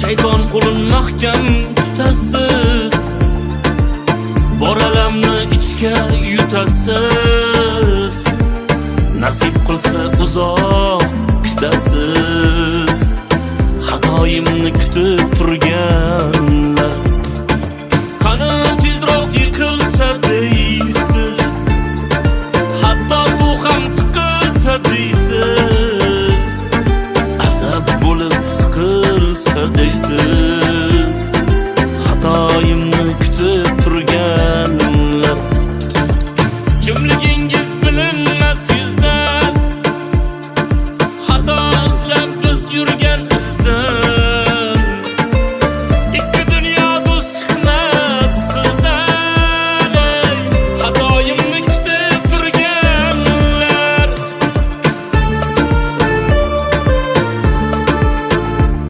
shayton qo'lin mahkam tutasiz, bor alamni ichga yutasiz. Nasib qilsa uzoq kutasiz, xatoyimni kutib turgan